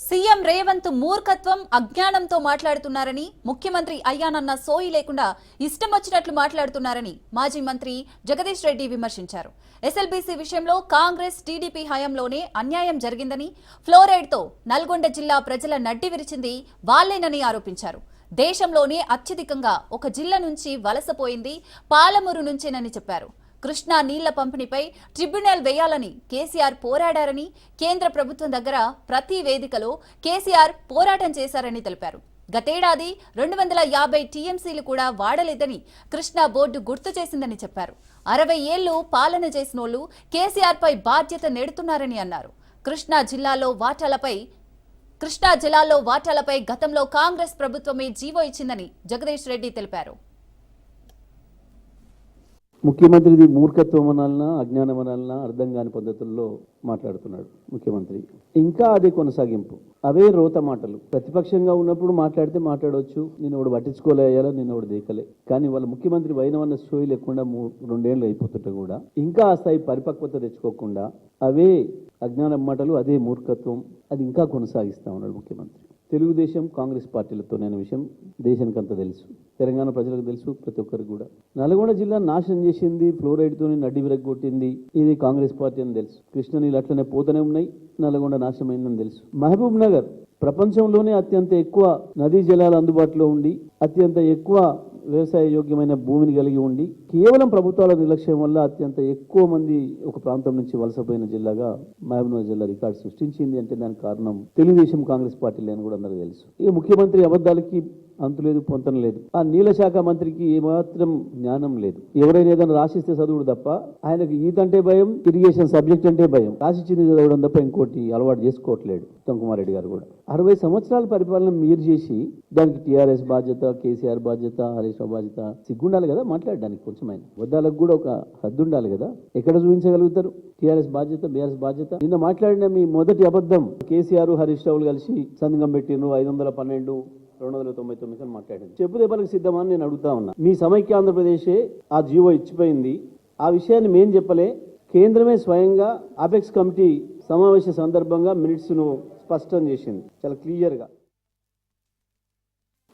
CM Revanth మూర్ఖత్వం అజ్ఞానంతో మాట్లాడుతున్నారని, ముఖ్యమంత్రి అయ్యానన్న సోయి లేకుండా ఇష్టం వచ్చినట్లు మాట్లాడుతున్నారని మాజీ మంత్రి జగదీష్ రెడ్డి విమర్శించారు. ఎస్ఎల్బీసీ విషయంలో కాంగ్రెస్ టీడీపీ హయాంలోనే అన్యాయం జరిగిందని, ఫ్లోరైడ్తో నల్గొండ జిల్లా ప్రజల నడ్డి విరిచింది వాళ్లేనని ఆరోపించారు. దేశంలోనే అత్యధికంగా ఒక జిల్లా నుంచి వలసపోయింది పాలమూరు నుంచేనని చెప్పారు. కృష్ణా నీళ్ల పంపిణీపై ట్రిబ్యునల్ వేయాలని కేసీఆర్ పోరాడారని, కేంద్ర ప్రభుత్వం దగ్గర ప్రతి వేదికలో కేసీఆర్ పోరాటం చేశారని తెలిపారు. గతేడాది 250 టీఎంసీలు కూడా వాడలేదని కృష్ణా బోర్డు గుర్తు చేసిందని చెప్పారు. 60 ఏళ్లు పాలన చేసినోళ్లు కేసీఆర్ పై బాధ్యత నెడుతున్నారని అన్నారు. కృష్ణా జలాల్లో వాటాలపై గతంలో కాంగ్రెస్ ప్రభుత్వమే జీవో ఇచ్చిందని జగదీష్ రెడ్డి తెలిపారు. ముఖ్యమంత్రిది మూర్ఖత్వం అనాలన్నా అజ్ఞానం అనాలన్నా అర్థం కాని పద్ధతుల్లో మాట్లాడుతున్నాడు ముఖ్యమంత్రి. ఇంకా అదే కొనసాగింపు, అవే రోత మాటలు. ప్రతిపక్షంగా ఉన్నప్పుడు మాట్లాడితే మాట్లాడవచ్చు, నేను ఒకటి పట్టించుకోలేయాలా, నేను ఒకటి దేకలే. కానీ వాళ్ళ ముఖ్యమంత్రి వైనవన్న సోయి లేకుండా 2 ఏళ్ళు అయిపోతుంటే కూడా ఇంకా ఆ స్థాయి పరిపక్వత తెచ్చుకోకుండా అవే అజ్ఞానం మాటలు, అదే మూర్ఖత్వం, అది ఇంకా కొనసాగిస్తా ఉన్నాడు ముఖ్యమంత్రి. తెలుగుదేశం కాంగ్రెస్ పార్టీలతో అనే విషయం దేశానికి అంతా తెలుసు, తెలంగాణ ప్రజలకు తెలుసు, ప్రతి ఒక్కరికి కూడా. నల్గొండ జిల్లా నాశనం చేసింది, ఫ్లోరైడ్తో నడ్డి విరగొట్టింది ఇది కాంగ్రెస్ పార్టీ అని తెలుసు. కృష్ణ నీళ్ళు అట్లనే పోతూనే ఉన్నాయి, నల్గొండ నాశనమైందని తెలుసు. మహబూబ్ నగర్ ప్రపంచంలోనే అత్యంత ఎక్కువ నదీ జలాలు అందుబాటులో ఉండి, అత్యంత ఎక్కువ వ్యవసాయ యోగ్యమైన భూమిని కలిగి ఉండి, కేవలం ప్రభుత్వాల నిర్లక్ష్యం వల్ల అత్యంత ఎక్కువ మంది ఒక ప్రాంతం నుంచి వలసపోయిన జిల్లాగా మహబూబ్నగర్ జిల్లా రికార్డు సృష్టించింది. అంటే దానికి కారణం తెలుగుదేశం కాంగ్రెస్ పార్టీలు అని కూడా అందరికీ తెలుసు. ఇక ముఖ్యమంత్రి అబద్ధాలకి అంతులేదు, పొంతం లేదు. ఆ నీళ్ల శాఖ మంత్రికి ఏమాత్రం జ్ఞానం లేదు. ఎవరైనా ఏదైనా రాసిస్తే చదువుడు తప్ప, ఆయనకు ఈత అంటే భయం, ఇరిగేషన్ సబ్జెక్ట్ అంటే భయం. రాసిచ్చింది చదవడం తప్ప ఇంకోటి అలవాటు చేసుకోవట్లేడు ఉత్తమ్ కుమార్ రెడ్డి గారు కూడా. 60 సంవత్సరాల పరిపాలన మీరు చేసి దానికి టీఆర్ఎస్ బాధ్యత, కేసీఆర్ బాధ్యత, హరీష్ రావు బాధ్యత. సిగ్గుండాలి కదా మాట్లాడడానికి, కొంచెమైనా వద్దాలకు కూడా ఒక హద్దు ఉండాలి కదా. ఎక్కడ చూపించగలుగుతారు టీఆర్ఎస్ బాధ్యత, బీఆర్ఎస్ బాధ్యత? నిన్న మాట్లాడిన మీ మొదటి అబద్ధం, కేసీఆర్ హరీష్ రావులు కలిసి సంఘం పెట్టిండ్రు, 512 299 మాట్లాడింది. చెప్పు దెబ్బలకు సిద్ధమని నేను అడుగుతా ఉన్నా. మీ సమైక్య ఆంధ్రప్రదేశే ఆ జీవో ఇచ్చిపోయింది. ఆ విషయాన్ని మేం చెప్పలే, కేంద్రమే స్వయంగా అపెక్స్ కమిటీ సమావేశ సందర్భంగా మినిట్స్ను స్పష్టం చేసింది చాలా క్లియర్గా.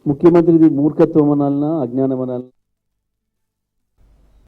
ముఖ్యమంత్రిది మూర్ఖత్వం అనాలన్నా అజ్ఞానం అనాలన్నా